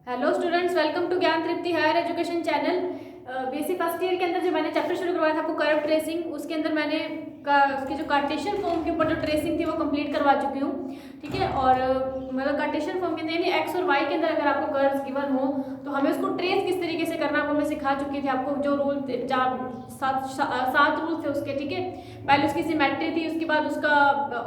Hello students, welcome to Gyan Tripti higher education channel. BSc first year के अंदर जो मैंने चैप्टर शुरू करवाया था आपको कर्व ट्रेसिंग, उसके अंदर मैंने उसकी जो कार्टेशियन फॉर्म के ऊपर जो ट्रेसिंग थी वो कंप्लीट करवा चुकी हूँ। ठीक है, और मतलब कार्टेशियन फॉर्म के अंदर यानी एक्स और वाई के अंदर अगर आपको कर्व्स गिवन हो तो हमें उसको ट्रेस किस तरीके से करना है वो मैं सिखा चुकी थी आपको। जो रूल सात रूल थे उसके, ठीक है। पहले उसकी सिमेट्री थी, उसके बाद उसका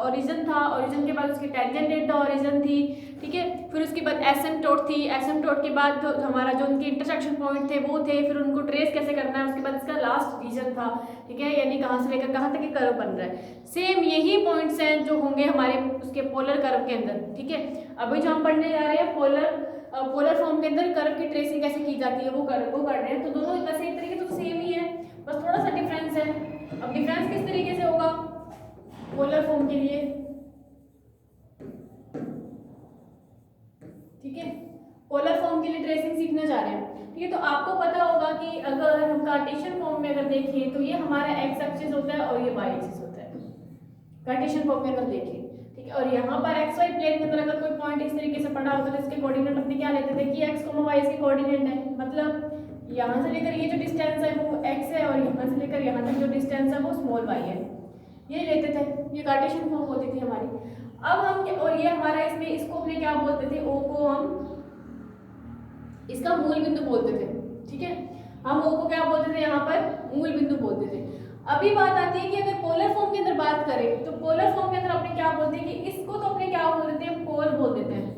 ओरिजिन था, ओरिजिन के बाद उसकी टेंजेंट एट द ओरिजिन थी, ठीक है। फिर उसके बाद एसिम्पटोट थी, एसिम्पटोट के बाद हमारा जो उनके इंटरसेक्शन पॉइंट थे वो थे, फिर उनको ट्रेस कैसे करना है, उसके बाद इसका लास्ट रीजन था, ठीक है, यानी कहाँ से लेकर कहाँ तक ये कर्व बन रहा है। सेम यही पॉइंट्स हैं जो होंगे हमारे उसके पोलर कर्व के अंदर, ठीक है। अभी जो हम पढ़ने जा रहे हैं पोलर फॉर्म के अंदर कर्व की ट्रेसिंग कैसे की जाती है वो कर रहे हैं। तो दोनों वैसे एक तरीके तो सेम ही है, बस थोड़ा सा डिफरेंस है। अब डिफरेंस किस तरीके से होगा पोलर फॉर्म के लिए, ठीक है। पोलर फॉर्म के लिए ट्रेसिंग सीखने जा रहे हैं, ठीक है। तो आपको पता होगा कि अगर हम कार्टेशियन फॉर्म में अगर देखें तो ये हमारा एक्स एक्सिस होता है और ये वाई एक्सिस होता है कार्टेशियन फॉर्म में अगर देखें, ठीक है। और यहाँ पर एक्स वाई प्लेन के अंदर अगर कोई पॉइंट इस तरीके से पड़ा होता है तो इसके कोऑर्डिनेट अपने क्या लेते थे कि एक्स वाई इसके कोऑर्डिनेट है, मतलब यहाँ से लेकर ये जो डिस्टेंस है वो एक्स है और यहाँ से लेकर यहाँ तक जो डिस्टेंस है वो स्मॉल वाई है, ये लेते थे। ये कार्टेशियन फॉर्म होती थी हमारी। अब हम और ये हमारा इसमें इसको अपने क्या बोलते थे, ओ को हम इसका मूल बिंदु बोलते थे, ठीक है। हम ओ को क्या बोलते थे, यहाँ पर मूल बिंदु बोलते थे। अभी बात आती है कि अगर पोलर फॉर्म के अंदर बात करें तो पोलर फॉर्म के अंदर अपने क्या बोलते हैं कि इसको तो अपने क्या बोल देते हैं, पोल बोल देते हैं।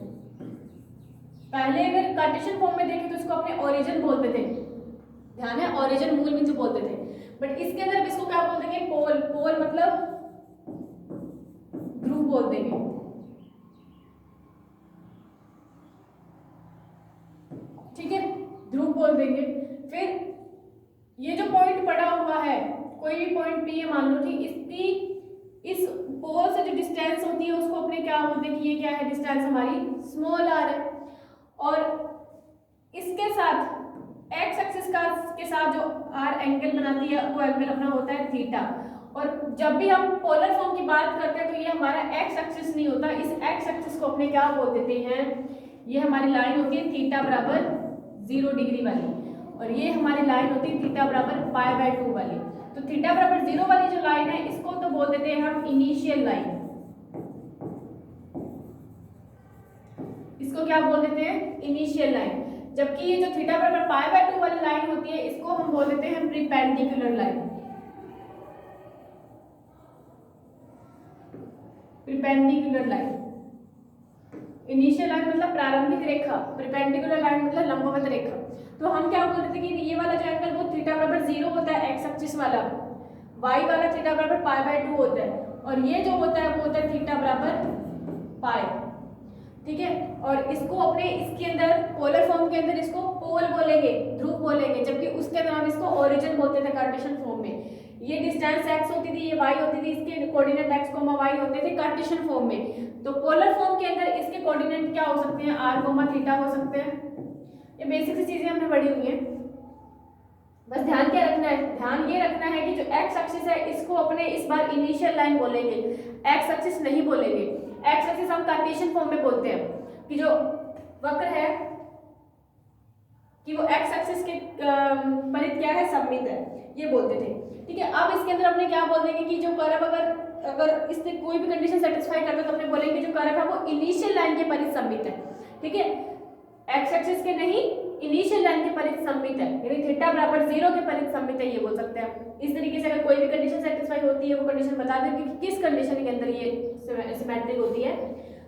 पहले अगर कार्टेशियन फॉर्म में देखें तो इसको अपने ओरिजिन बोलते थे, ध्यान है, ओरिजिन मूल बिंदु बोलते थे। बट इसके अंदर इसको क्या बोल देंगे, पोल। पोल मतलब ध्रुव बोल देंगे, ठीक है, ध्रुव बोल देंगे। फिर ये जो पॉइंट पड़ा हुआ है, कोई भी पॉइंट पी है मान लो, ठीक, इसकी इस पोल से जो डिस्टेंस होती है उसको अपने क्या बोलते हैं कि ये क्या है, डिस्टेंस हमारी स्मॉल आर है। और इसके साथ एक्स एक्सिस के साथ जो आर एंगल बनाती है वो एंगल अपना होता है थीटा। और जब भी हम पोलर फॉर्म की बात करते हैं तो ये हमारा एक्स एक्सिस नहीं होता, इस एक्स एक्सिस को अपने क्या बोल देते हैं, ये हमारी लाइन होती है थीटा बराबर 0 डिग्री वाली, और ये हमारी लाइन होती है थीटा बराबर π/2 वाली। तो थीटा बराबर 0 वाली जो लाइन है इसको तो बोल देते हैं हम इनिशियल लाइन, इसको क्या बोल देते हैं, इनिशियल लाइन। जबकि ये जो थीटा बराबर π/2 वाली लाइन होती है इसको हम बोल देते हैं perpendicular line. Perpendicular line, initial line मतलब प्रारंभिक रेखा, परपेंडिकुलर लाइन मतलब लंबवत रेखा। तो हम क्या बोलते थे कि ये वाला जो एंगल वो थीटा बराबर 0 होता है एक्स एक्सिस वाला, वाई वाला थीटा बराबर π/2 होता है, और ये जो होता है वो होता है थीटा बराबर पाई, ठीक है। और इसको अपने इसके अंदर पोलर फॉर्म के अंदर इसको पोल बोलेंगे, ध्रुव बोलेंगे, जबकि उसके अंदर हम इसको ओरिजिन बोलते थे कार्टेशियन फॉर्म में। ये डिस्टेंस x होती थी, ये y होती थी, इसके कोऑर्डिनेट x, y होते थे कार्टेशियन फॉर्म में। तो पोलर फॉर्म के अंदर इसके कोऑर्डिनेट क्या हो सकते हैं, r, थीटा हो सकते हैं। ये बेसिक सी चीजें हमने पढ़ी हुई हैं, बस ध्यान क्या रखना है, ध्यान ये रखना है कि जो x एक्सिस है इसको अपने इस बार इनिशियल लाइन बोलेंगे, x एक्सिस नहीं बोलेंगे। x एक्सिस हम कार्टेशियन फॉर्म में बोलते हैं कि जो वक्र है कि वो x एक्सिस के परित क्या है, सममित है, ये बोलते थे, ठीक है। अब इसके अंदर अपने क्या बोल देंगे कि जो कर्व अगर इससे कोई भी कंडीशन सेटिस्फाई करता है तो अपने बोलेंगे जो कर्व है वो इनिशियल लाइन के परित सममित है, ठीक है। x एक्सिस के नहीं, इनिशियल लाइन के परित सममित है, यानी थीटा बराबर 0 के परित सममित है, ये बोल सकते हैं। इस तरीके से अगर कोई भी कंडीशन सेटिस्फाई होती है वो कंडीशन बता दें कि किस कंडीशन के अंदर ये सिमेट्रिक होती है।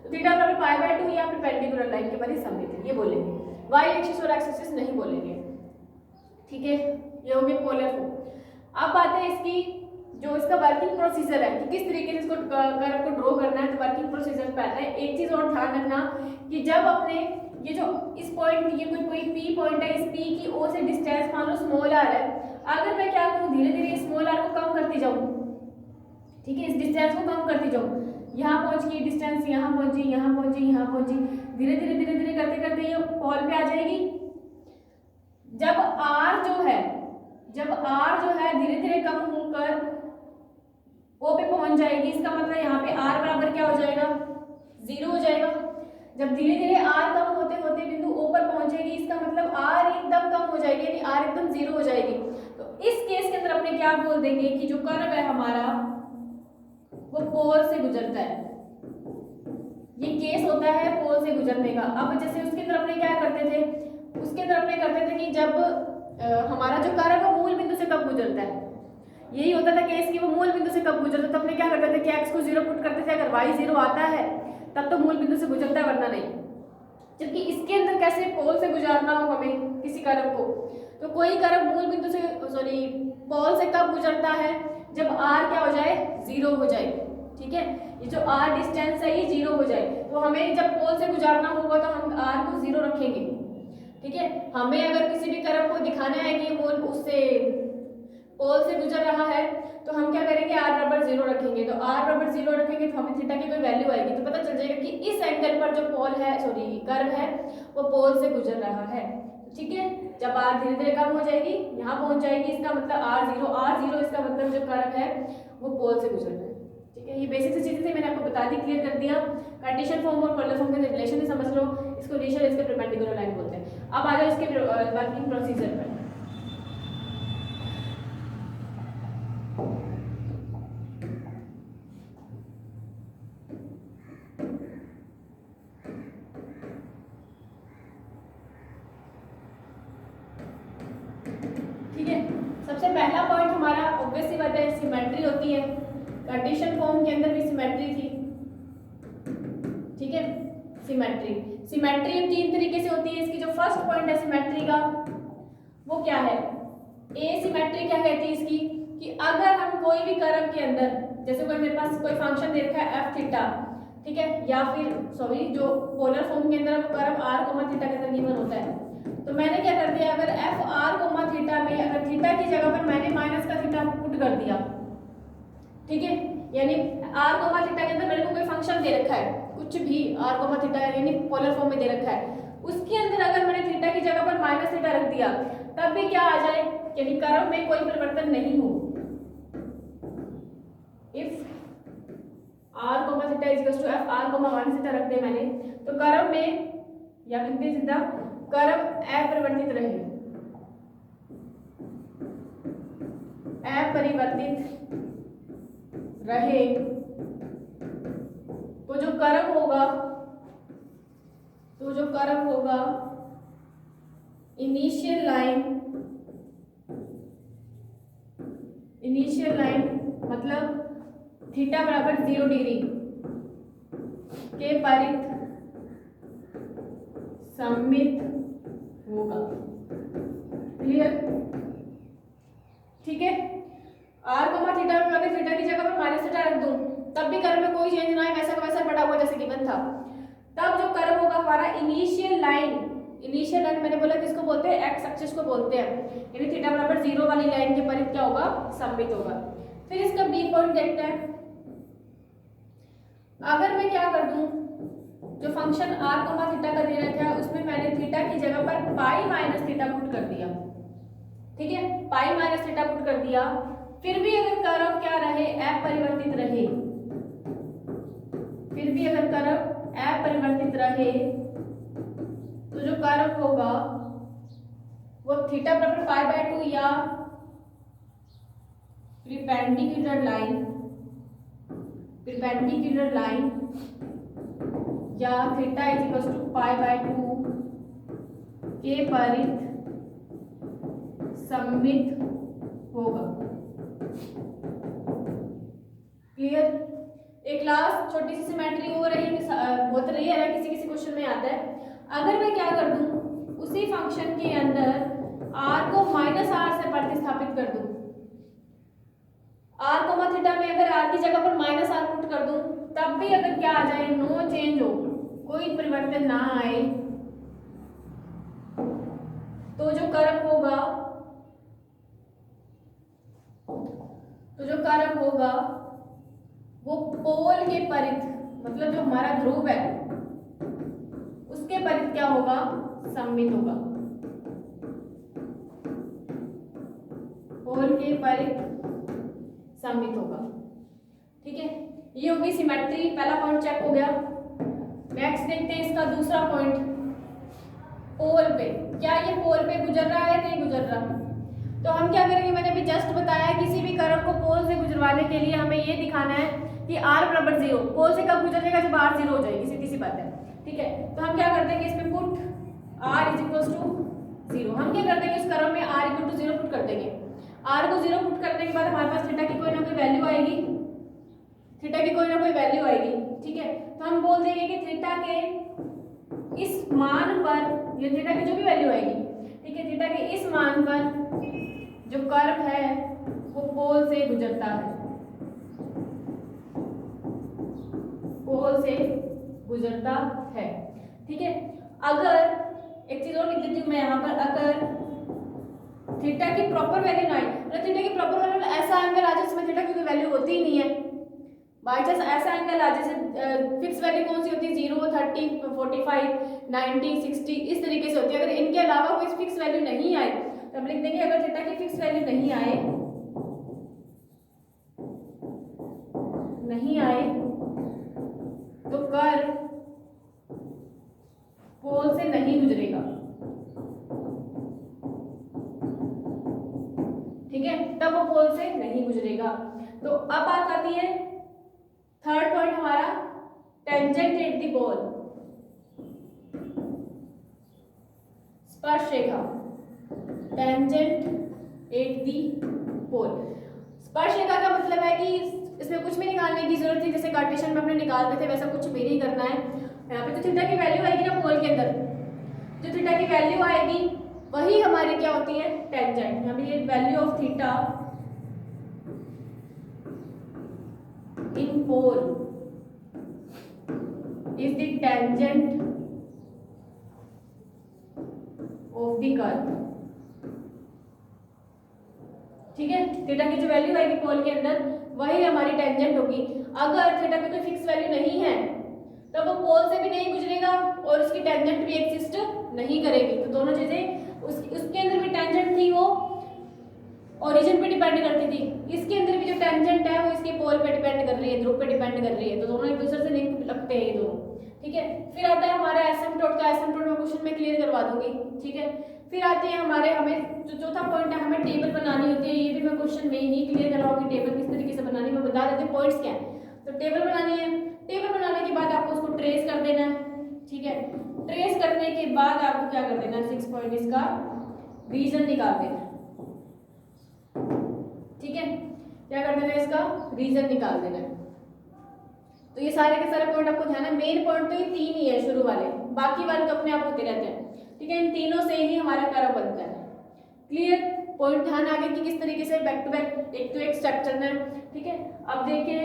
तो थीटा बराबर π/2 या परपेंडिकुलर लाइन के परित सममित है, ये बोलेंगे। y एक्सिस और x एक्सिस नहीं बोलेंगे, ठीक है। ये हो गई पोलर फॉर्म। अब बात है इसकी जो इसका वर्किंग प्रोसीजर है कि किस तरीके से इसको कर्व को ड्रॉ करना है। तो वर्किंग प्रोसीजर पे आता है, एक चीज और ध्यान रखना कि जब अपने ये जो इस पॉइंट, ये कोई पी पॉइंट है, इस पी की ओ से डिस्टेंस मान लो स्मॉल आर है, अगर मैं क्या करूँ धीरे धीरे स्मॉल आर को कम करती जाऊँ, ठीक है, इस डिस्टेंस को कम करती जाऊँ, यहाँ पहुंच गई डिस्टेंस, यहाँ पहुंची, यहाँ पहुंची, यहाँ पहुंची, धीरे धीरे करते करते ये पॉल पे आ जाएगी। जब आर जो है धीरे धीरे कम होकर ओ पे पहुंच जाएगी, इसका मतलब यहाँ पे आर बराबर क्या हो जाएगा, 0 हो जाएगा। जब धीरे धीरे आर कम होते होते बिंदु ओ पर पहुंचेगी जीरो हो जाएगी। तो इस केस के अंदर अपने क्या बोल देंगे कि जो कर्व है हमारा वो पोल से गुजरता है। ये केस होता है पोल से गुजरने का। अब जैसे उसके अंदर अपने क्या करते थे, उसके अंदर अपने करते थे कि जब हमारा जो कर्व है मूल बिंदु से कब गुजरता है, यही होता था केस कि वो मूल बिंदु से कब गुजरता है। तो अपने क्या करते थे कि x को 0 पुट करते थे, अगर y 0 आता है तब तो मूल बिंदु से गुजरता है, वरना नहीं। जबकि इसके अंदर कैसे पोल से गुजरना हो हमें किसी कर्व को, तो कोई कर्व मूल बिंदु से पोल से कब गुजरता है, जब r क्या हो जाए, 0 हो जाए। ठीक है, ये जो r डिस्टेंस है ये 0 हो जाए। तो हमें जब पोल से गुजरना होगा तो हम r को 0 रखेंगे। ठीक है, हमें अगर किसी भी कर्व को दिखाना है कि मूल उससे पोल से गुजर रहा है तो हम क्या करेंगे, r बराबर 0 रखेंगे। तो r बराबर 0 रखेंगे तो हमें थीटा की कोई वैल्यू आएगी, तो पता चल जाएगा कि इस एंगल पर जो पोल है कर्व है वो पोल से गुजर रहा है। ठीक है, जब r धीरे धीरे कम हो जाएगी, यहाँ पहुंच जाएगी, इसका मतलब r0 इसका मतलब जो कर्व है वो पोल से गुजर रहा है। ठीक है, ये बेसिक सी चीजें थी, मैंने आपको बता दी, क्लियर कर दिया। कार्टेशियन फॉर्म और पोलर फॉर्म के रिलेशन ही समझ लो, इसको इनिशियल इसके परपेंडिकुलर लाइन बोलते हैं। अब आ जाओ इसके वर्किंग प्रोसीजर पर। ठीक है, सबसे पहला पॉइंट हमारा ऑब्वियस सी बात है, सिमेट्री होती है। कार्टेशियन फॉर्म के अंदर भी सिमेट्री थी। ठीक है, सिमेट्री तीन तरीके से होती है। इसकी जो फर्स्ट पॉइंट है सिमेट्री का वो क्या है, ए सिमेट्री क्या कहती है इसकी, कि अगर हम कोई भी कर्व के अंदर, जैसे कोई मेरे पास कोई फंक्शन दे रखा है एफ थीटा, ठीक है, या फिर जो पोलर फॉर्म के अंदर कर्व आर कोमा थीटा के अंदर गिवन होता है, तो मैंने क्या कर दिया, अगर एफ आर कोमा थीटा में अगर थीटा की जगह पर मैंने माइनस का थीटा पुट कर दिया, ठीक है, यानी आर कोमा थीटा के अंदर मेरे को कोई फंक्शन दे रखा है, कुछ भी आर कोमा थीटा यानी पोलर फॉर्म में दे रखा है, उसके अंदर अगर मैंने थीटा की जगह पर माइनस थीटा रख दिया, तब भी क्या आ जाए, यानी कर्व में कोई परिवर्तन नहीं हो। If r comma theta is equal to f r comma minus theta रख दिया मैंने, तो कर्व में या लिखते सीधा कर्व अपरिवर्तित रहे, अपरिवर्तित रहे, तो जो कर्व होगा इनिशियल लाइन मतलब थीटा बराबर 0 डिग्री के परित सममित होगा। क्लियर? ठीक है, आर कोमा थीटा में अगर थीटा की जगह पर माइनस थीटा रख दूं तब भी कर्व में कोई चेंज ना है, वैसा का वैसा पड़ा हुआ जैसे गिवन था। तब जो कर्व होगा हमारा इनिशियल लाइन मैंने बोला किसको बोलते हैं, एक्स एक्सिस को बोलते हैं, यानी थीटा बराबर 0 वाली लाइन के परित क्या होगा, सममित होगा। फिर इसका बी पॉइंट देखते हैं। अगर मैं क्या कर दूं, जो फंक्शन आर कोमा थीटा का दे रखा है उसमें मैंने थीटा की जगह पर पाई माइनस थीटा पुट कर दिया, ठीक है, पाई माइनस थीटा पुट कर दिया, फिर भी अगर कर्व क्या रहे, अपरिवर्तित रहे, फिर भी अगर कर्व अपरिवर्तित रहे, तो जो कर्व होगा वो थीटा बराबर पाई बाय 2 या परपेंडिकुलर लाइन या theta is equal to pi by 2 के परित सममित होगा। क्लियर? एक लास्ट छोटी सी सिमेट्री हो रही है, बहुत रेयर है, किसी क्वेश्चन में आता है। अगर मैं क्या कर दूं, उसी फंक्शन के अंदर r को माइनस आर से प्रतिस्थापित कर दूं, r कोमा थीटा में अगर r की जगह पर माइनस आर पुट कर दूं, तब भी अगर क्या आ जाए, नो चेंज हो, कोई परिवर्तन ना आए, तो जो कर्व होगा वो पोल के परित, मतलब जो हमारा ध्रुव है उसके परित क्या होगा, सममित होगा, पोल के परित सममित होगा। ठीक है, ये होगी सिमेट्री, पहला पॉइंट चेक हो गया। नेक्स्ट देखते हैं इसका दूसरा पॉइंट, पोल पे, क्या ये पोल पे गुजर रहा है, नहीं गुजर रहा, तो हम क्या करेंगे, मैंने अभी जस्ट बताया किसी भी कर्व को पोल से गुजरवाने के लिए हमें ये दिखाना है कि r बराबर 0। पोल से कब गुजरेगा, जब r 0 हो जाएगी, सीधी सी बात है। ठीक है, तो हम क्या कर देंगे इसमें put r is equal to 0। हम क्या कर देंगे इस कर्व में r इक्वल टू 0 पुट कर देंगे। r को 0 पुट करने के बाद हमारे पास थीटा की कोई ना कोई वैल्यू आएगी, थीटा की कोई ना कोई वैल्यू आएगी। ठीक है, तो हम बोल देंगे कि थीटा के इस मान पर, ये थीटा की जो भी वैल्यू आएगी, ठीक है, थीटा के इस मान पर जो कर्व है वो पोल से गुजरता है, पोल से गुजरता है। ठीक है, अगर एक चीज और लिख देती हूँ मैं यहाँ पर, अगर थीटा की प्रॉपर वैल्यू ना आए, मतलब थीटा की प्रॉपर वैल्यू ऐसा एंगल आ जाए जिसमें थीटा की कोई वैल्यू होती ही नहीं है, बाई चांस ऐसा एंगल आ जैसे फिक्स वैल्यू कौन सी होती है, 0, 30, 45, 90, 60, इस तरीके से होती है। अगर इनके अलावा कोई फिक्स वैल्यू नहीं आए तो हम लिख देंगे अगर थीटा की फिक्स वैल्यू नहीं आए तो कर्व पोल से नहीं गुजरेगा। ठीक है, तब वो पोल से नहीं गुजरेगा। तो अब बात आती है थर्ड पॉइंट हमारा, टेंजेंट एट द पोल, स्पर्श रेखा, टेंजेंट एट दी पोल। स्पर्श रेखा का मतलब है कि इसमें कुछ भी निकालने की जरूरत थी, जैसे कार्टेशियन में हमने निकालते थे वैसा कुछ भी नहीं करना है। यहाँ पे तो थीटा की वैल्यू आएगी ना पोल के अंदर, जो थीटा की वैल्यू आएगी वही हमारी क्या होती है, टेंजेंट। यहाँ पे ये value of theta in pole is the tangent of the curve. ठीक है, थीटा की जो वैल्यू आएगी पोल के अंदर वही हमारी टेंजेंट होगी। अगर थीटा की कोई फिक्स वैल्यू नहीं है तो वो पोल से भी नहीं गुजरेगा और उसकी टेंजेंट भी एग्जिस्ट नहीं करेगी। तो दोनों चीजें, उसके अंदर भी टेंजेंट थी वो ओरिजिन पे डिपेंड करती थी, इसके अंदर भी जो टेंजेंट है वो इसके पोल पे डिपेंड कर रही है, ध्रुव पे डिपेंड कर रही है। तो दोनों एक दूसरे से लिंक लगते हैं ये दोनों। ठीक है, फिर आता है हमारा एसिम्पटोट का, एसिम्पटोट में क्वेश्चन में क्लियर करवा दूंगी। ठीक है, फिर आते हैं हमारे, हमें जो चौथा पॉइंट है, हमें टेबल बनानी होती है। ये भी मैं क्वेश्चन में ही क्लियर करवाऊंगी, टेबल किस तरीके से बनानी, मैं बता देती हूँ पॉइंट्स क्या है। तो टेबल बनानी है, टेबल बनाने के बाद आपको उसको ट्रेस कर देना है। ठीक है, ट्रेस करने के बाद आपको क्या कर देना है, 6 पॉइंट इसका रीजन निकाल देना है। ठीक है, क्या कर देना है, इसका रीजन निकाल देना है। तो ये सारे के सारे पॉइंट आपको ध्यान है। मेन पॉइंट तो ये 3 ही है शुरू वाले, बाकी वाले तो अपने आप होते रहते हैं। ठीक है, इन तीनों से ही हमारा कर्व बनता है। क्लियर, पॉइंट ध्यान आ गया कि किस तरीके से बैक टू बैक एक तो एक स्टेप चलना है। ठीक है, अब देखिए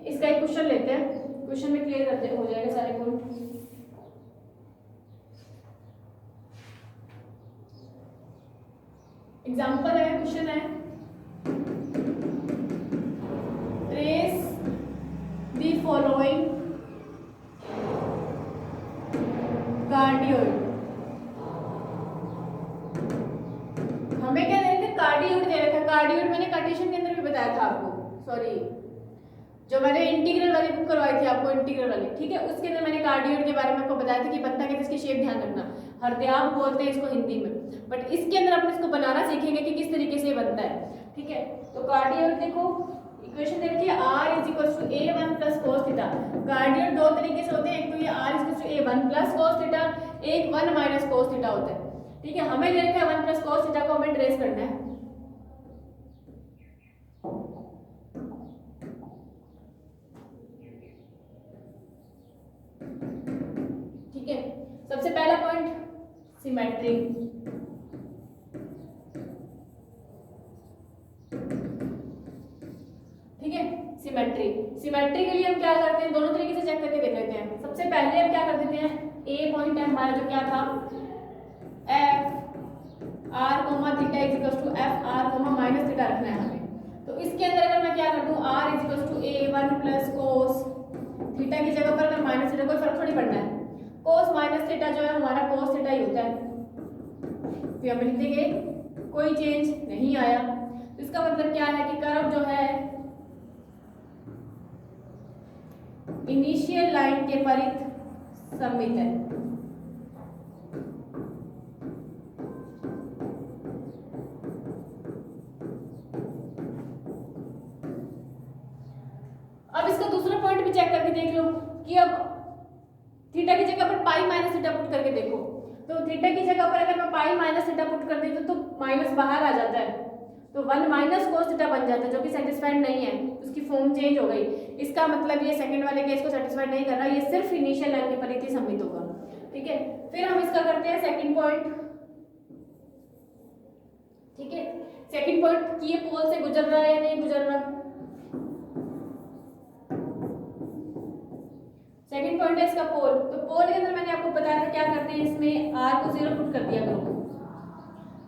इसका एक क्वेश्चन लेते हैं, क्वेश्चन में क्लियर करते हो जाएगा सारे पॉइंट। एग्जाम्पल है, क्वेश्चन है, ट्रेस द फॉलोइंग कार्डियोइड। हमें क्या दे रखे, कार्डियोइड दे रखा है। कार्डियोइड मैंने कार्टेशियन के अंदर भी बताया था आपको, सॉरी जो मैंने इंटीग्रल वाली बुक करवाई थी आपको, इंटीग्रल वाली। ठीक है, उसके अंदर मैंने कार्डियोइड के बारे में आपको बताया था कि बनता है, इसकी शेप ध्यान रखना, हरदयाब बोलते हैं इसको हिंदी में, बट इसके अंदर अपन इसको बनाना सीखेंगे कि किस तरीके से बनता है। ठीक है, तो कार्डियोइड देखो, इक्वेशन दे रखी है r is equal to a1 plus cos theta. Cardioid दो तरीके से होते हैं, एक तो ये r is equal to a1 plus cos theta, एक 1 माइनस cos थीटा होता है। ठीक है, हमें दे रखा है 1 प्लस cos थीटा को हमें ट्रेस करना है। ठीक है, सबसे पहला पॉइंट सिमेट्री। ठीक है, सिमेट्री, सिमेट्री के लिए हम क्या करते हैं, दोनों तरीके से चेक करके देख लेते हैं। सबसे पहले हम क्या कर देते हैं, ए पॉइंट है हमारा जो क्या था, f r comma theta is equal to f r comma minus theta रखना है हमें। तो इसके अंदर अगर मैं क्या कर दूं, r is equal to a1 plus cos theta की जगह पर अगर माइनस थीटा, कोई फर्क थोड़ी पड़ना है, कोस माइनस थीटा जो है हमारा कोस थीटा ही होता है। तो हम लिख देंगे कोई चेंज नहीं आया। तो इसका मतलब क्या है कि कर्व जो है इनिशियल लाइन के परित सममित है। देख लो कि अब थीटा की जगह पर पाई माइनस थीटा पुट करके देखो, तो थीटा की जगह पर अगर मैं पाई माइनस थीटा पुट कर देती हूँ तो माइनस बाहर आ जाता है, तो 1 माइनस कोस थीटा बन जाता है, जो कि सेटिस्फाइड नहीं है, उसकी फॉर्म चेंज हो गई। इसका मतलब ये सेकंड वाले केस को सेटिस्फाइड नहीं कर रहा, ये सिर्फ इनिशियल लाइन की परिधि सम्मित होगा। ठीक है, फिर हम इसका करते हैं सेकंड पॉइंट। ठीक है, सेकंड पॉइंट कि ये पोल से गुजर रहा है या नहीं गुजर रहा। सेकंड पॉइंट है इसका पोल। तो पोल के अंदर मैंने आपको बताया था क्या करते हैं, इसमें r को 0 पुट कर दिया करो।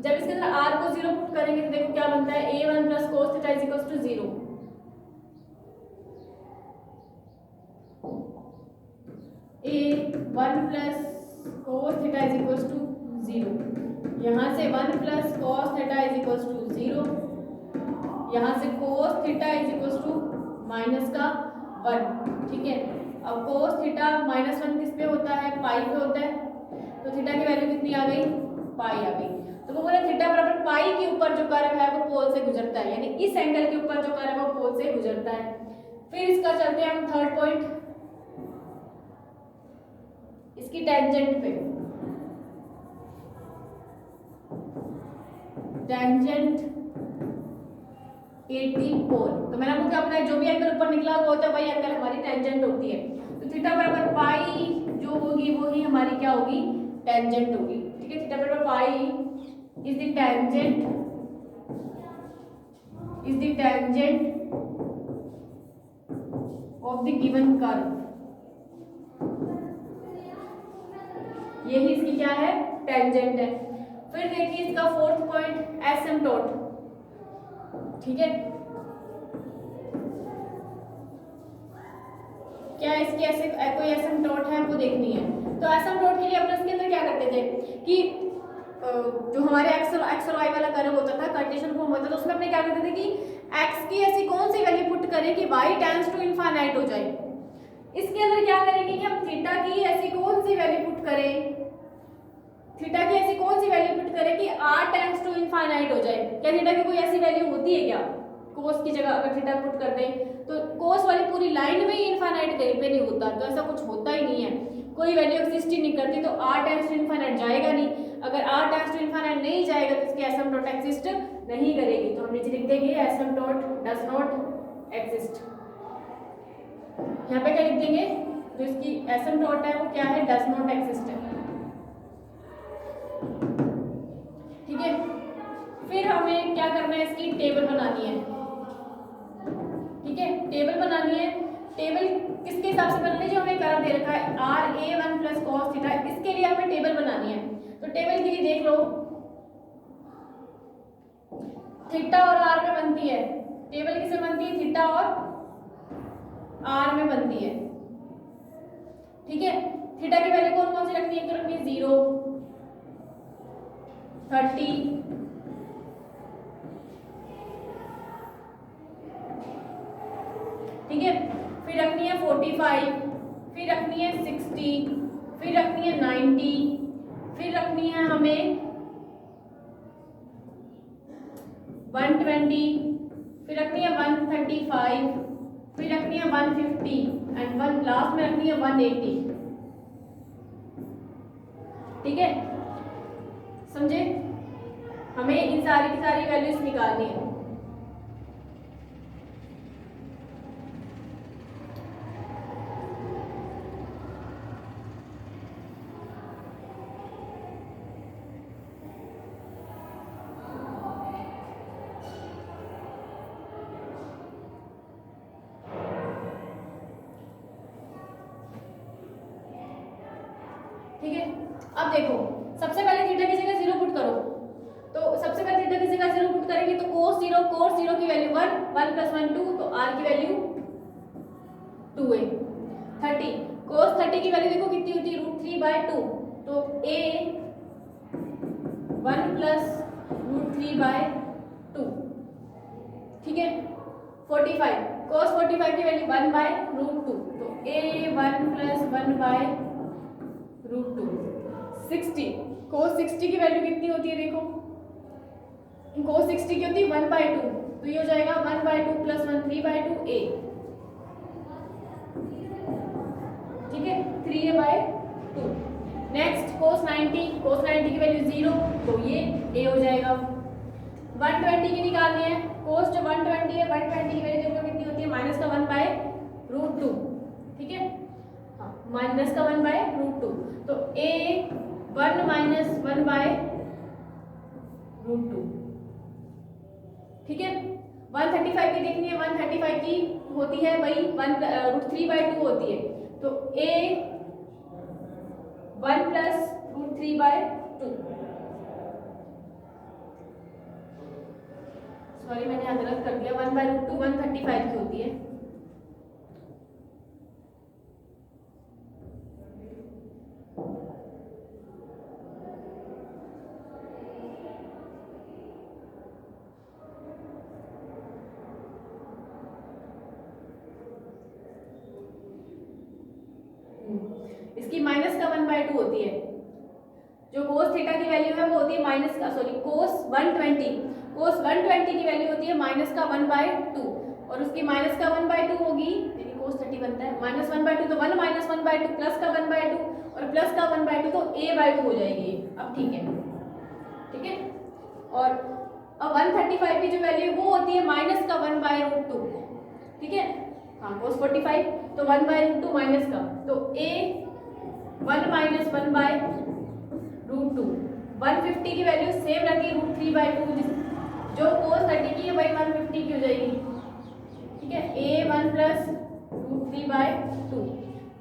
जब इसके अंदर r को 0 पुट करेंगे तो देखो क्या बनता है, a1 plus cos theta is equals to 0। a1 plus cos theta is equals to 0। यहाँ से 1 plus cos theta is equals to 0, यहाँ से cos theta is equals to minus का 1। ठीक है, अब कोस थीटा माइनस 1 किस पे होता है, पाई पे होता है, तो थीटा की वैल्यू कितनी आ गई, पाई आ गई। तो वो बोला थीटा बराबर पाई के ऊपर जो कर्व है वो पोल से गुजरता है, यानी इस एंगल के ऊपर जो कर्व है वो पोल से गुजरता है। फिर इसका चलते हैं हम थर्ड पॉइंट, इसकी टेंजेंट पे। टेंजेंट 80 पोल, तो मैंने आपको क्या बताया, जो भी एंगल ऊपर निकला हुआ होता है वही एंगल हमारी टेंजेंट होती है। तो थीटा बराबर पाई जो होगी वो ही हमारी क्या होगी, टेंजेंट होगी। ठीक है, थीटा बराबर pi is the tangent of the given curve. यही इसकी क्या है, टेंजेंट है। फिर देखिए इसका फोर्थ पॉइंट एसिम्पटोट। ठीक है, क्या इसकी ऐसे कोई एसिम्पटोट है वो देखनी है। तो एसिम्पटोट के लिए अपने इसके अंदर क्या करते थे कि जो हमारे एक्स और वाई वाला कर्व होता था, कार्टेशियन फॉर्म होता था, उसमें अपने क्या करते थे कि एक्स की ऐसी कौन सी वैल्यू पुट करें कि वाई टेंड्स टू इनफाइनाइट हो जाए। इसके अंदर क्या करेंगे कि हम थीटा की ऐसी कौन सी वैल्यू पुट करें, थीटा की ऐसी कौन सी वैल्यू पुट करें कि r टेंड्स टू इनफाइनाइट हो जाए। क्या थीटा की कोई ऐसी वैल्यू होती है क्या, कोस की जगह अगर थीटा पुट कर दें तो कोस वाली पूरी लाइन में ही इनफाइनाइट कहीं पे नहीं होता, तो ऐसा कुछ होता ही नहीं है, कोई वैल्यू एग्जिस्ट ही नहीं करती, तो r टेंड्स टू इनफाइनाइट जाएगा नहीं। अगर r टेंड्स टू इनफाइनाइट नहीं जाएगा तो इसकी एसिम्पटोट एग्जिस्ट नहीं करेगी, तो हम नीचे लिख देंगे एसिम्पटोट डज नॉट एग्जिस्ट। यहाँ पे क्या लिख देंगे, जो इसकी एसिम्पटोट है वो क्या है, डज नॉट एग्जिस्ट है। ठीक है, फिर हमें क्या करना है, इसकी टेबल बनानी है। ठीक है, टेबल बनानी है। टेबल किसके हिसाब से बनानी है, जो हमें कर्व दे रखा है r(a1 + cos थीटा, इसके लिए हमें टेबल बनानी है। तो टेबल के लिए देख लो, थीटा और r में बनती है, टेबल किसमें बनती है, थीटा और r में बनती है। ठीक है, थीटा की वैल्यू कौन कौन सी रखनी है, तो रखनी है 0, 30, ठीक है, फिर रखनी है 45, फिर रखनी है 60, फिर रखनी है 90, फिर रखनी है हमें 120, फिर रखनी है 135, फिर रखनी है 150 एंड वन लास्ट में रखनी है 180। ठीक है, समझे, हमें इन सारी की सारी वैल्यूज निकालनी है। ठीक है, अब देखो सबसे पहले थीटा की जगह 0 पुट करो, तो सबसे पहले थीटा की जगह 0 पुट करेंगे तो cos 0 की वैल्यू 1, 1 + 1 2, तो r की वैल्यू 2 है। 30, cos 30 की वैल्यू देखो कितनी होती है, √3/2, तो a 1 + √3/2। ठीक है, 45, cos 45 की वैल्यू 1/√2, तो a 1 + 1/√2। 60, cos 60 की वैल्यू कितनी होती है, देखो cos 60 की होती है 1/2, तो ये हो जाएगा 1/2 + 1 3/2 a। ठीक है, 3a/2। नेक्स्ट cos 90 की वैल्यू 0, तो ये a हो जाएगा। 120 की निकालनी है, cos जो 120 है, 120 की वैल्यू देखो कितनी होती है, -1/√2, ठीक है, हाँ -1/√2, तो a 1 - 1/√2, ठीक है। 135 की देखनी है, 135 की होती है वही 1√3/2 होती है, तो a 1 + √3/2, सॉरी मैंने यहाँ गलत कर दिया, 1/√2 135 की होती है। इसकी -1/2 होती है। जो cos थीटा की वैल्यू है वो होती है cos 120 की वैल्यू होती है -1/2, और उसकी -1/2 होगी, यानी cos 30 बनता है -1/2, तो 1 - 1/2 प्लस का 1/2 और प्लस का 1/2, तो a/2 हो जाएगी। अब ठीक है, ठीक है। और अब 135 की जो वैल्यू वो होती है -1/√2, ठीक है, हाँ cos 45, तो 1/√2 माइनस का, तो a 1 - 1/√2। 150 की वैल्यू सेम रखी √3/2, जो cos 30 की है वही 150 की हो जाएगी, ठीक है। a 1 + √3/2,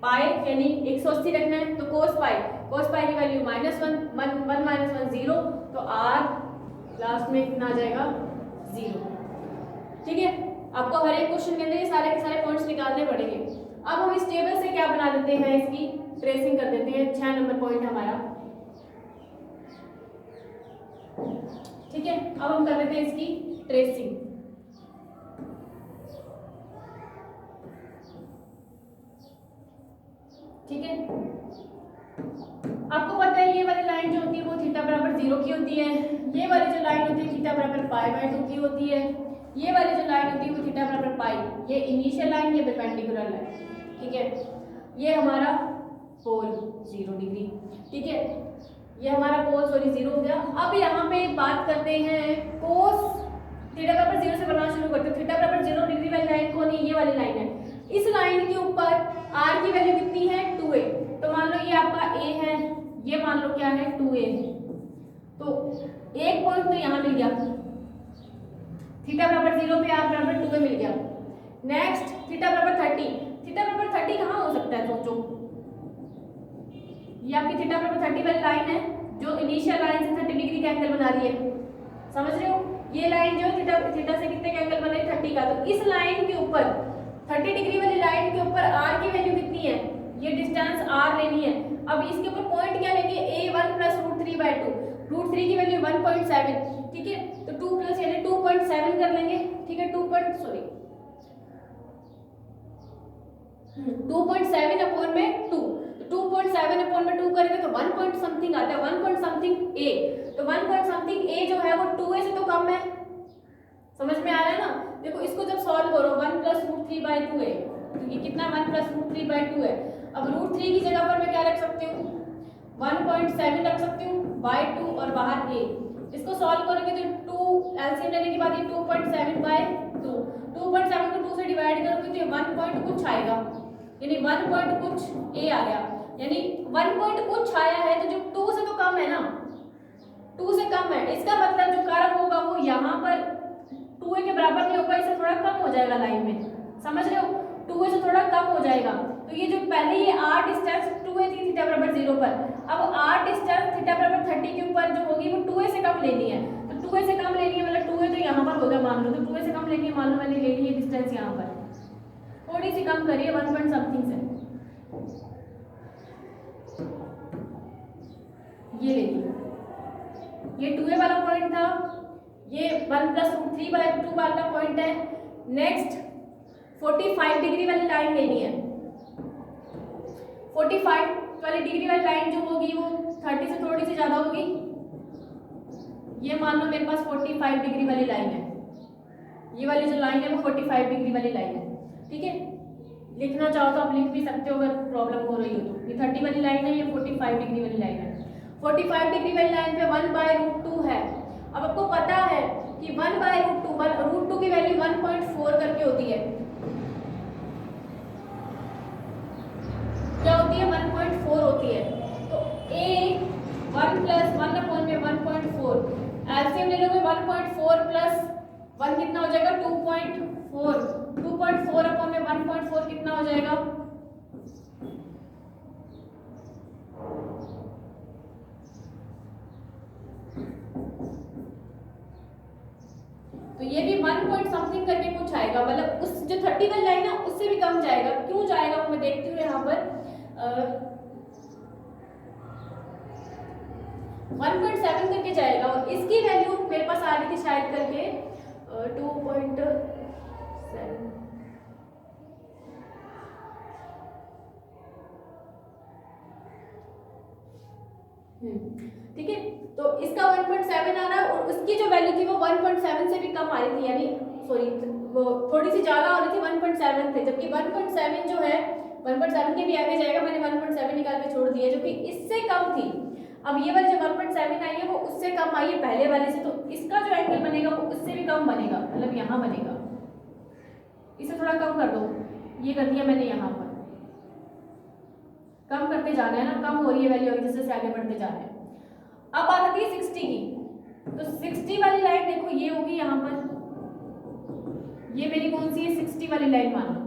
पाई यानी 180 रखना है, तो cos पाई की वैल्यू -1 - 1 0, तो r लास्ट में कितना आ जाएगा 0, ठीक है। आपको हर एक क्वेश्चन के अंदर ये सारे के सारे पॉइंट्स निकालने पड़ेंगे। अब हम इस टेबल से क्या बना देते हैं, इसकी ट्रेसिंग कर देते हैं। 6 नंबर पॉइंट हमारा, ठीक है। अब हम कर लेते हैं इसकी ट्रेसिंग। ठीक है, आपको पता है ये वाली लाइन जो होती है वो θ = 0 की होती है, ये वाली जो लाइन होती है θ = π/2 की होती है, ये वाली जो लाइन होती है वो θ = π, ये इनिशियल लाइन, ये परपेंडिकुलर लाइन, ठीक है। ये हमारा पोल 0 डिग्री, ठीक है, ये हमारा पोल 0 हो गया। अब यहाँ पे बात करते हैं cos θ = 0 से बनाना शुरू करते हैं। θ = 0 डिग्री वाली लाइन कौन है, ये वाली लाइन है। इस लाइन के ऊपर r की वैल्यू कितनी है 2a, तो मान लो ये आपका a है, ये मान लो क्या है 2a है, तो एक पॉइंट तो यहाँ मिल गया, θ = 0 पे r = 2a मिल गया। नेक्स्ट θ = 30, θ = 30 कहाँ हो सकता है, सोचो, ये आपकी θ = 30 वाली लाइन है जो इनिशियल लाइन से 30 डिग्री का एंगल बना रही है, समझ रहे हो। ये लाइन जो थीटा से कितने का एंगल बना रही है 30 का, तो इस लाइन के ऊपर 30 डिग्री वाली लाइन के ऊपर r की वैल्यू कितनी है, ये डिस्टेंस r लेनी है। अब इसके ऊपर पॉइंट क्या लेंगे, a 1 + √3/2, √3 की वैल्यु 1.7, ठीक है, तो 2 प्लस यानी 2.7 कर लेंगे, ठीक है, 2.7 अपॉन में 2, तो 2.7 अपॉन में 2 करेंगे तो 1 पॉइंट समथिंग आता है, 1 पॉइंट समथिंग a, तो 1 पॉइंट समथिंग a जो है वो 2a से तो कम है, समझ में आ रहा है ना। देखो इसको जब सॉल्व करो 1 + √3/2 है, तो ये कितना 1 + √3/2 है। अब √3 की जगह पर मैं क्या रख सकती हूँ, 1.7 रख सकती हूँ, बाय 2 और बाहर a। इसको सॉल्व करोगे तो 2 एलसीएम लेने के बाद ये 2.7/2, 2.7 को 2 से डिवाइड करोगे तो ये 1 पॉइंट कुछ आएगा, यानी 1 पॉइंट कुछ a आ गया, यानी 1 पॉइंट कुछ आया है, तो जो 2 से तो कम है ना, 2 से कम है, इसका मतलब जो कारक होगा वो यहाँ पर 2a के बराबर नहीं होगा, इससे थोड़ा कम हो जाएगा लाइन में, समझ रहे हो, 2a से थोड़ा कम हो जाएगा। तो ये जो पहले ये r डिस्टेंस 2a थी θ = 0 पर, अब r डिस्टेंस θ = 30 के ऊपर जो होगी वो 2a से कम लेनी है, तो 2a से कम लेनी है, मतलब 2a तो यहाँ पर होगा मान लो, तो 2a से कम लेनी है, मान लो मैंने ले ली है डिस्टेंस यहाँ पर थोड़ी सी कम करिए 1 पॉइंट समथिंग से, ये ले ली, ये 2a वाला पॉइंट था, ये 1 + √3/2 वाला पॉइंट है। नेक्स्ट 45 डिग्री वाली लाइन लेनी है, 45 वाली डिग्री वाली लाइन जो होगी वो 30 से थोड़ी सी ज्यादा होगी, ये मान लो मेरे पास 45 डिग्री वाली लाइन है, ये वाली जो लाइन है वो 45 डिग्री वाली लाइन है, ठीक है। लिखना चाहो तो आप लिख भी सकते हो अगर प्रॉब्लम हो रही हो तो। ये 30 वाली लाइन है, ये 45 डिग्री वाली लाइन है। 45 डिग्री वाली लाइन पे 1/√2 है। अब आपको पता है कि 1/√2 √2 की वैल्यू 1.4 करके होती है। क्या होती है? 1.4 होती है। तो a 1 + 1/1.4 एलसीएम ले लोगे 1.4 + 1 कितना हो जाएगा? 2.4। 2.4/1.4 कितना हो जाएगा? तो ये भी 1 पॉइंट समथिंग करके कुछ आएगा, मतलब उस जो 30 वाली लाइन है उससे भी कम जाएगा। क्यों जाएगा वो मैं देखती हूँ यहाँ पर। 1.7 करके जाएगा और इसकी वैल्यू मेरे पास आ रही थी शायद करके 2.7। ठीक है, तो इसका 1.7 आ रहा है और उसकी जो वैल्यू थी वो 1.7 से भी कम आ रही थी, यानी सॉरी वो थोड़ी सी ज्यादा आ रही थी, 1.7 थे, जबकि 1.7 जो है 1.7 के भी आगे जाएगा। मैंने 1.7 निकाल के छोड़ दिया जो कि इससे कम थी। अब ये वाली जो 1.7 आई है वो उससे कम आई है पहले वाले से, तो इसका जो एंगल बनेगा वो उससे भी कम बनेगा, मतलब यहाँ बनेगा। इसे थोड़ा कम कर दो, ये कर दिया मैंने, यहाँ पर कम करते जाना है ना, कम हो रही है वैल्यू जैसे जैसे आगे बढ़ते जा रहे हैं। अब आ जाती है 60 की, तो 60 वाली लाइन देखो ये होगी यहाँ पर, ये मेरी कौन सी है? 60 वाली लाइन मान लो।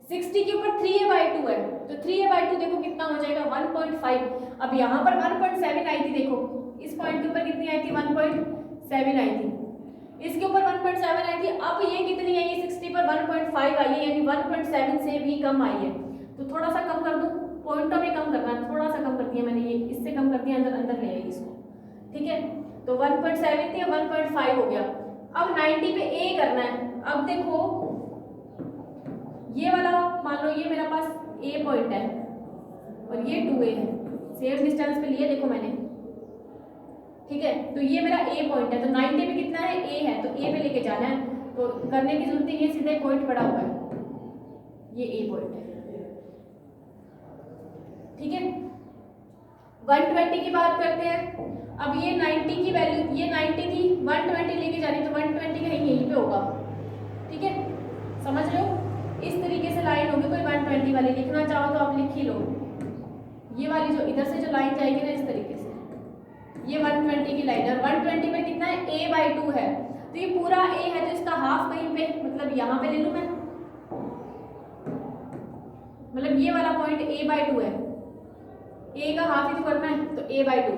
60 के ऊपर 3a/2 है, तो 3a/2 देखो कितना हो जाएगा? 1.5। अब यहाँ पर 1.7 आई थी, देखो इस पॉइंट के ऊपर कितनी आई थी? 1.7 आई थी, इसके ऊपर 1.7 आई थी। अब ये कितनी आई है? 60 पर 1.5 आई है, यानी 1.7 से भी कम आई है। तो थोड़ा सा कम कर दूं, पॉइंटों में कम करना है, थोड़ा सा कम कर दिया मैंने, ये इससे कम कर दिया, अंदर अंदर ले आई इसको। ठीक है, तो 1.7 थी, 1.5 हो गया। अब 90 पे a करना है। अब देखो ये वाला मान लो ये मेरा पास a पॉइंट है और ये 2a है, सेम डिस्टेंस पे लिए देखो मैंने। ठीक है, तो ये मेरा a पॉइंट है, तो 90 पे कितना है? a है, तो a पे लेके जाना है, तो करने की जरूरत नहीं है, सीधे पॉइंट पड़ा हुआ है, ये a पॉइंट है। ठीक है, 120 की बात करते हैं। अब ये 90 की वैल्यू, ये 90 थी, 120 लेके जानी, तो 120 कहीं यहीं पे होगा। ठीक है, समझ लो, इस तरीके से लाइन होगी कोई 120 वाली। लिखना चाहो तो आप लिख ही लो, ये वाली जो इधर से जो लाइन जाएगी ना इस तरीके से, ये 120 की लाइन है। 120 में कितना है? a/2 है, तो ये पूरा a है, तो इसका हाफ कहीं पे, मतलब यहाँ पे ले लूँ मैं, मतलब ये वाला पॉइंट a/2 है, a का हाफ ही तो करना है, तो a/2।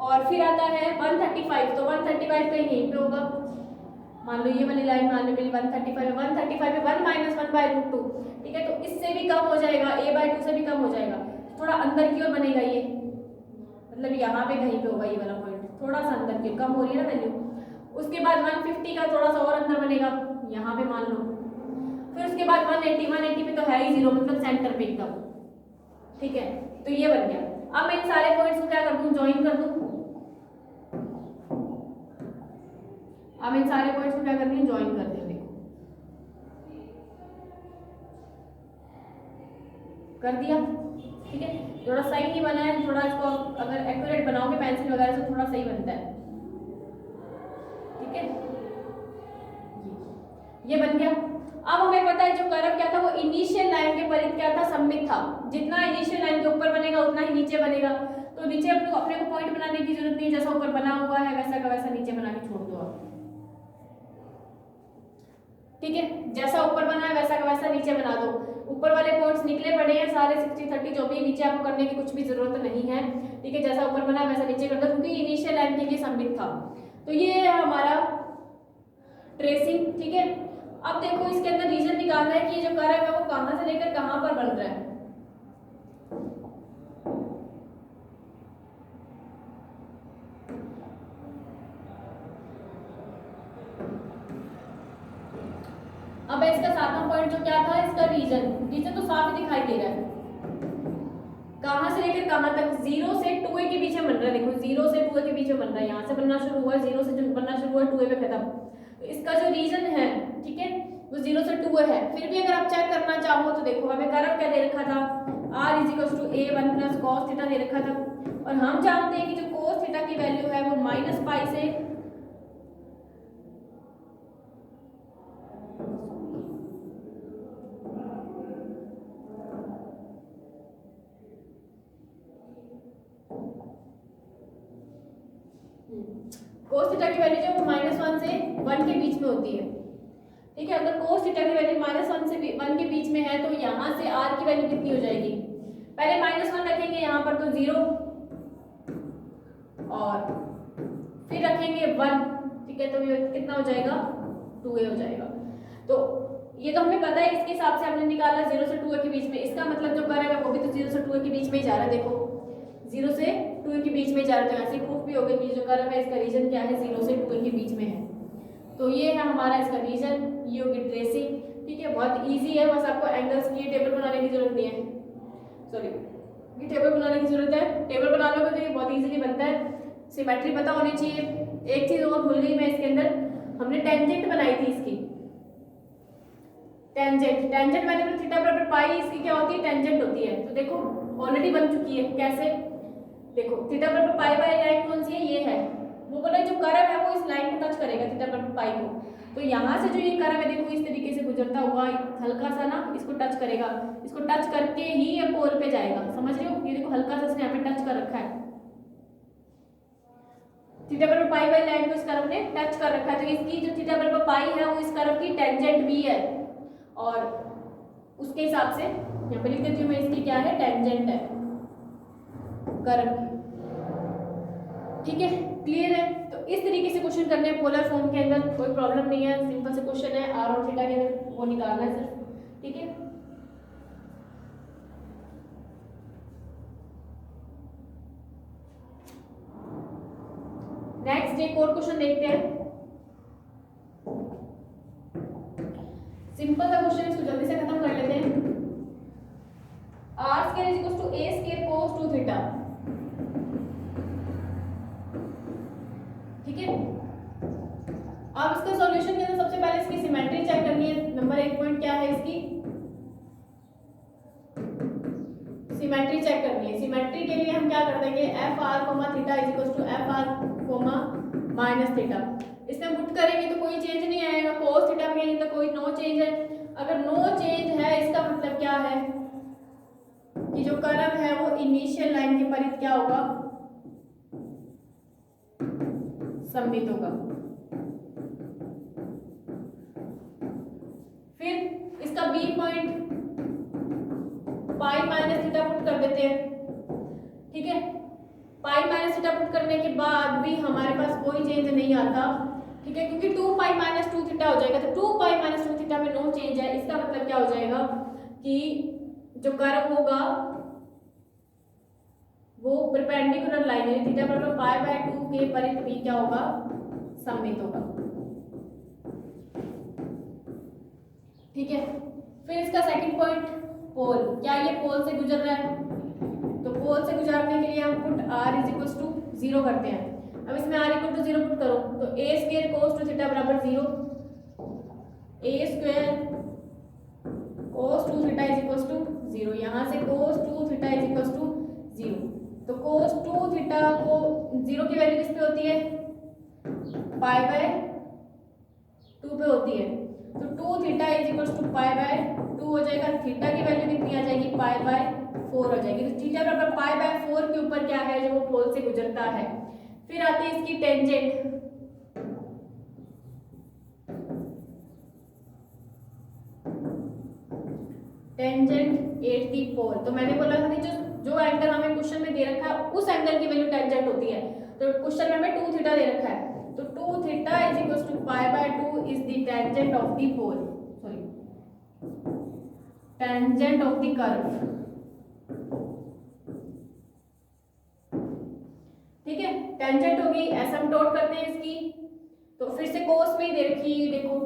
और फिर आता है 135, तो 135 कहीं यहीं पे होगा, मान लो ये वाली लाइन मान लो मेरी 135 है, 135 पे 1 - 1/√2। ठीक है, तो इससे भी कम हो जाएगा, a/2 से भी कम हो जाएगा, थोड़ा अंदर की ओर बनेगा ये, मतलब यहाँ पे कहीं पे होगा ये वाला पॉइंट, थोड़ा सा अंदर की, कम हो रही है ना वैल्यू। उसके बाद 150 का थोड़ा सा और अंदर बनेगा, यहाँ पे मान लो। फिर उसके बाद 180 पे तो है ही 0, मतलब सेंटर पे एकदम। ठीक है, तो ये बन गया। अब मैं इन सारे पॉइंट्स को क्या कर दूं? ज्वाइन कर दूं। अब इन सारे पॉइंट्स को क्या करनी है? ज्वाइन कर दें। देखो कर दिया। ठीक है, थोड़ा सही नहीं बना है, थोड़ा इसको अगर एक्यूरेट बनाओगे पेंसिल वगैरह से थोड़ा सही बनता है। ठीक है, ये बन गया। अब हमें पता है जो कर्व क्या था, वो इनिशियल लाइन के परिध क्या था? सममित था। जितना इनिशियल लाइन के ऊपर बनेगा उतना ही नीचे बनेगा, तो नीचे अपने को पॉइंट बनाने की जरूरत नहीं, जैसा ऊपर बना हुआ है वैसा का वैसा नीचे बना के छोड़ दो आप। ठीक है, जैसा ऊपर बना है वैसा का वैसा नीचे बना दो। ऊपर वाले पॉइंट्स निकले पड़े हैं सारे 60 30 जो भी, नीचे आपको करने की कुछ भी जरूरत नहीं है। ठीक है, जैसा ऊपर बना है वैसा नीचे कर दो, क्योंकि इनिशियल लाइन के लिए सममित था। तो ये है हमारा ट्रेसिंग। ठीक है, अब देखो इसके अंदर रीजन निकालना है कि ये जो कर्व है वो कहां से लेकर कहां पर बन रहा है। अब इसका 7वां पॉइंट जो क्या था, इसका रीजन तो साफ दिखाई दे रहा है, कहां से लेकर कहां तक? 0 से 2a के पीछे बन रहा है। देखो 0 से 2a के पीछे बन रहा है, यहाँ से बनना शुरू हुआ है, 0 से जो बनना शुरू हुआ है 2a पे खत्म। तो इसका जो रीजन है, ठीक है, वो 0 से 2 है। फिर भी अगर आप चेक करना चाहो तो देखो हमें कर्व क्या दे रखा था, r = a1 + cos थीटा दे रखा था, और हम जानते हैं कि जो cos थीटा की वैल्यू है वो -पाई से cos थीटा की वैल्यू जो -1 से 1 के बीच में होती है। ठीक है, अगर cos थीटा की वैल्यू -1 से 1 के बीच में है तो यहाँ से r की वैल्यू कितनी हो जाएगी, पहले -1 रखेंगे यहाँ पर तो 0, और फिर रखेंगे 1। ठीक है, तो ये कितना हो जाएगा, 2a हो जाएगा। तो ये तो हमें पता है, इसके हिसाब से हमने निकाला 0 से 2a के बीच में। इसका मतलब जो कर्व है वो भी तो 0 से 2a के बीच में ही जा रहा है। देखो 0 से 2a के बीच में जा रहा है, तो ऐसे प्रूफ भी हो गया कि जो कर्व है इसका रीजन क्या है, 0 से 2a के बीच में है। तो ये है हमारा इसका रीजन, ये होगी ट्रेसिंग। ठीक है, बहुत ईजी है, बस आपको एंगल्स की टेबल बनाने की जरूरत नहीं है, सॉरी ये टेबल बनाने की जरूरत है। टेबल बना लोगे तो ये बहुत इजीली बनता है। सिमेट्री पता होनी चाहिए। एक चीज और भूल गई मैं इसके अंदर, हमने टेंजेंट बनाई थी इसकी, टेंजेंट मैंने तो थीटा बराबर पाई, इसकी क्या होती है, टेंजेंट होती है। तो देखो ऑलरेडी बन चुकी है, कैसे, देखो थीटा बराबर पाई वाली लाइन कौन सी है, ये है। वो बोला जो कर्व है वो इस लाइन को टच करेगा, थीटा बराबर पाई को। तो यहाँ से जो ये कर्व है देखो इस तरीके से गुजरता हुआ हल्का सा ना इसको टच करेगा, इसको टच करके ही ये पोल पे जाएगा, समझ रहे हो। ये देखो हल्का सा इसने यहाँ पे टच कर रखा है, थीटा बराबर पाई वाली लाइन को इस कर्व ने टच कर रखा है। तो इसकी जो थीटा बराबर पाई है वो इस कर्व की टेंजेंट भी है, और उसके हिसाब से यहाँ पे लिख देती हूँ मैं, इसकी क्या है, टेंजेंट है कर्व की। ठीक है, क्लियर है। तो इस तरीके से क्वेश्चन करने हैं पोलर फॉर्म के अंदर, कोई प्रॉब्लम नहीं है, सिंपल से क्वेश्चन है, r और थीटा के अंदर वो निकालना है सिर्फ। ठीक है, नेक्स्ट एक और क्वेश्चन देखते हैं, सिंपल सा क्वेश्चन, इसको जल्दी से खत्म कर लेते हैं। r² = a² cos 2 theta. ठीक है, अब इसका सॉल्यूशन के अंदर सबसे पहले इसकी सिमेट्री चेक करनी है। नंबर 1 पॉइंट क्या है, इसकी सिमेट्री चेक करनी है। सिमेट्री के लिए हम क्या कर देंगे, FR, थीटा = FR, -थीटा। इसमें हम पुट करेंगे तो कोई चेंज नहीं आएगा, cos थीटा में तो कोई नो चेंज है। अगर नो चेंज है इसका मतलब क्या है कि जो कर्व है वो इनिशियल लाइन के परित क्या होगा, सममित होगा। फिर इसका बी पॉइंट पाई -थीटा पुट कर देते हैं। ठीक है, पाई -थीटा पुट करने के बाद भी हमारे पास कोई चेंज नहीं आता। ठीक है, क्योंकि 2 पाई -2 थीटा हो जाएगा, तो 2 पाई -2 थीटा में नो चेंज है। इसका मतलब क्या हो जाएगा कि जो कर्व होगा वो परपेंडिकुलर लाइन है, थीटा बराबर पाई/2 के परित भी क्या होगा, सममित होगा। ठीक है, फिर इसका सेकंड पॉइंट पोल, क्या ये पोल से गुजर रहा है, तो पोल से गुजरने के लिए हम पुट r = 0 करते हैं। अब इसमें r = 0 पुट करो तो a² cos 2 थीटा बराबर 0, a² cos 2 थीटा = 0, यहाँ से cos 2 थीटा = 0। तो cos 2 थीटा को 0 की वैल्यू किस पे होती है, पाई/2 पे होती है। तो 2 थीटा = पाई/2 हो जाएगा। थीटा की वैल्यू कितनी आ जाएगी, पाई/4 हो जाएगी। तो थीटा बराबर पाई/4 के ऊपर क्या है, जो वो पोल से गुजरता है। फिर आती है इसकी टेंजेंट, टेंजेंट एट दी पोल। तो मैंने बोला था कि जो एंगल हमें क्वेश्चन में दे रखा है उस एंगल की वैल्यू टेंजेंट होती है। तो क्वेश्चन में हमें 2 थीटा दे रखा है, तो 2 theta = pi is the tangent of the pole, sorry tangent of the curve. ठीक है, टेंजेंट होगी, एसिम्पटोट करते हैं इसकी, तो फिर से कोस में ही दे रखी है, देखो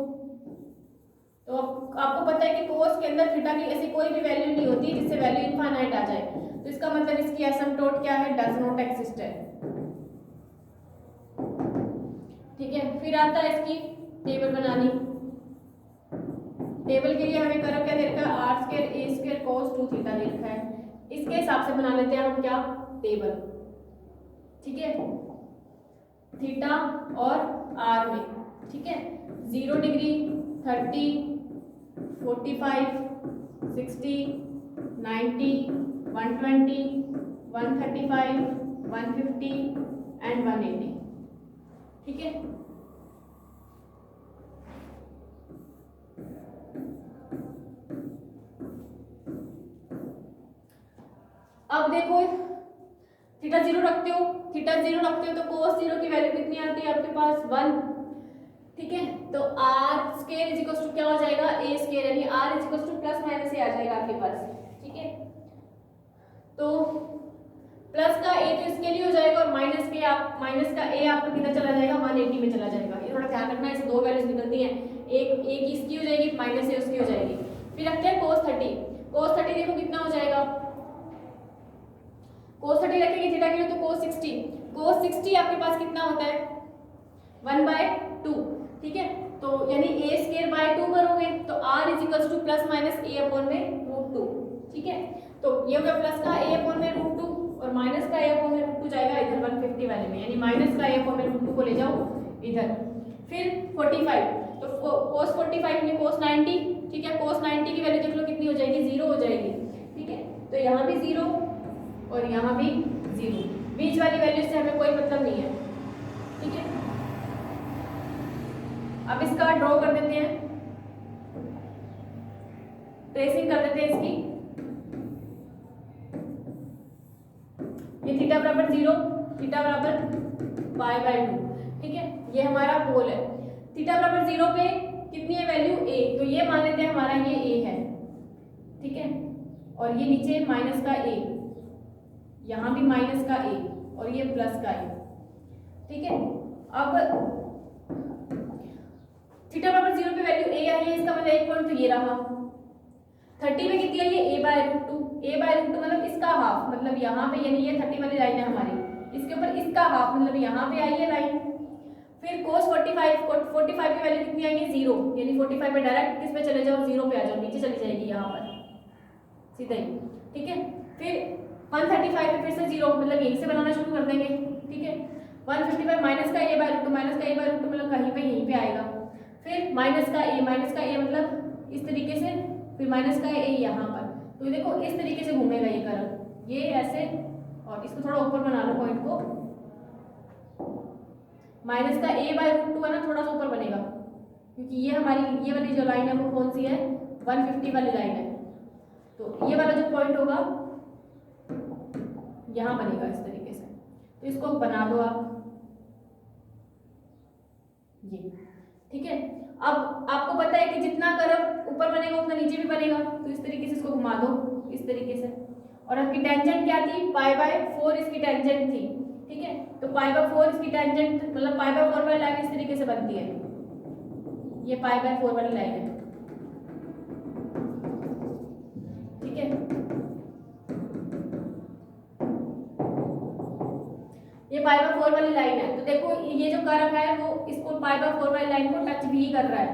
तो आपको पता है कि कोस के अंदर थीटा की ऐसी कोई भी वैल्यू नहीं होती जिससे वैल्यू इनफाइनाइट आ जाए। तो इसका मतलब इसकी एसिम्पटोट क्या है, डज नॉट एक्सिस्ट है। ठीक है, फिर आता है इसकी टेबल बनानी। टेबल के लिए हमें कर्व क्या दे रखा है, r square a square cos 2 theta दे रखा है। इसके हिसाब से बना लेते हैं हम क्या, टेबल, ठीक है, थीटा और आर में, ठीक है। 0 डिग्री, 30, 45, 60, 90, 120, 135, 150 एंड 180, ठीक है। अब देखो थीटा 0 रखते हो, तो cos 0 की वैल्यू कितनी आती है आपके पास 1, ठीक है। तो r square is equal to क्या हो जाएगा, ए स्क्वायर, यानी r is equal to plus minus a आ जाएगा आपके पास, ठीक है। तो प्लस का ए तो इसके लिए हो जाएगा और माइनस का ए आपका कितना चला जाएगा, 180 में चला जाएगा। ये थोड़ा ध्यान रखना, इससे दो वैल्यूज निकलती हैं, एक इसकी हो जाएगी, माइनस ए उसकी हो जाएगी। फिर रखते हैं cos 30, देखो कितना हो जाएगा, cos 30 रखेंगे थीटा के लिए तो cos 60 आपके पास कितना होता है 1/2, ठीक है। तो यानी a स्क्वायर बाय 2 करोगे तो r is equal to plus minus a upon में √2, ठीक है। तो ये हो गया प्लस का a अपॉन में √2 और माइनस का a अपॉन में √2 जाएगा इधर 150 वाले में, यानी माइनस का a अपॉन में √2 को ले जाओ इधर। फिर 45, तो cos 45 में cos 90, ठीक है। cos 90 की वैल्यू देख लो कितनी हो जाएगी, 0 हो जाएगी, ठीक है। तो यहाँ भी 0 और यहाँ भी 0, बीच वाली वैल्यू से हमें कोई मतलब नहीं है, ठीक है। अब इसका ड्रॉ कर देते हैं, ट्रेसिंग कर देते हैं इसकी। ये थीटा बराबर 0, थीटा बराबर π/2, ठीक है। ये हमारा पोल है। थीटा बराबर 0 पे कितनी है वैल्यू a, तो ये मान लेते हैं हमारा ये a है, ठीक है। और ये नीचे माइनस का a, यहाँ भी माइनस का a और ये प्लस का a, ठीक है। अब थीटा बराबर 0 पे वैल्यू a आई है, इसका मतलब एक पॉइंट तो ये रहा। 30 में कितनी आई है, a/√2, मतलब इसका हाफ, मतलब यहाँ पे, यानी ये 30 वाली लाइन है हमारी, इसके ऊपर इसका हाफ, मतलब यहाँ पे आई है लाइन। फिर cos 45 की वैल्यू कितनी आई है 0, यानी 45 पे डायरेक्ट किस पे चले जाओ, 0 पे आ जाओ, नीचे चली जाएगी यहाँ पर सीधा ही, ठीक है। फिर 135 पे फिर से 0, मतलब यहीं से बनाना शुरू कर देंगे, ठीक है। 155 माइनस का a/√2, मतलब कहीं पे यहीं पे आएगा। फिर माइनस का a मतलब इस तरीके से, फिर माइनस का a यहाँ पर। तो ये देखो इस तरीके से घूमेगा ये कर्व, ये ऐसे, और इसको थोड़ा ऊपर बना लो पॉइंट को, माइनस का a/√2 है ना, थोड़ा सा ऊपर बनेगा, क्योंकि ये हमारी ये वाली जो लाइन है वो कौन सी है, 150 वाली लाइन है। तो ये वाला जो पॉइंट होगा यहाँ बनेगा इस तरीके से, तो इसको बना दो आप ये, ठीक है। अब आपको पता है कि जितना कर्व ऊपर बनेगा उतना नीचे भी बनेगा, तो इस तरीके से इसको घुमा दो इस तरीके से। और आपकी टेंजेंट क्या थी, π/4 इसकी टेंजेंट थी, ठीक है। तो π/4 इसकी टेंजेंट, मतलब π/4 वाली लाइन इस तरीके से बनती है, ये π/4 वाली लाइन है, ठीक है। ये π/4 वाली लाइन है, तो देखो ये जो कर्व है वो इसको π/4 वाली लाइन को टच भी कर रहा है,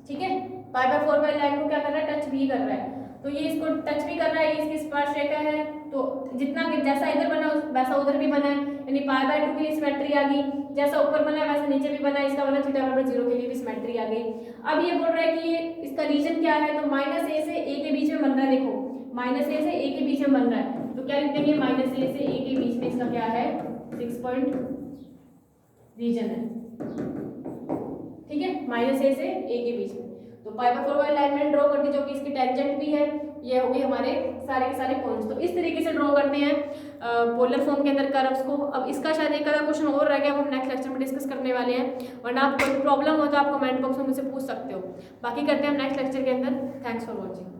ठीक है। π/4 वाली लाइन को क्या कर रहा है, टच भी कर रहा है। तो ये इसको टच भी कर रहा है, ये इसकी स्पर्श रेखा है, तो जितना जैसा इधर बना वैसा उधर भी बना है, यानी π/2 के लिए सिमेट्री आ गई, जैसा ऊपर बना है वैसा नीचे भी बना है, इसका मतलब थीटा बराबर 0 के लिए भी सिमेट्री आ गई। अब ये बोल रहा है कि ये इसका रीजन क्या है, तो -a से a के बीच में बन रहा है, देखो -a से a के बीच में बन रहा है, तो क्या लिख देंगे, -a से a के बीच में इसका क्या है, 6 पॉइंट रीजन है, ठीक है, -a से a के बीच में। तो π/4 वाली लाइन में ड्रॉ कर दी, जो कि इसकी टेंजेंट भी है, ये हो गई हमारे सारे के सारे पॉइंट्स। तो इस तरीके से ड्रॉ करते हैं पोलर फॉर्म के अंदर कर्व्स को। अब इसका शायद एक आधा क्वेश्चन और रह गया, हम नेक्स्ट लेक्चर में डिस्कस करने वाले हैं, वरना आप कोई प्रॉब्लम हो तो आप कमेंट बॉक्स में मुझसे पूछ सकते हो। बाकी करते हैं हम नेक्स्ट लेक्चर के अंदर। Thanks for watching.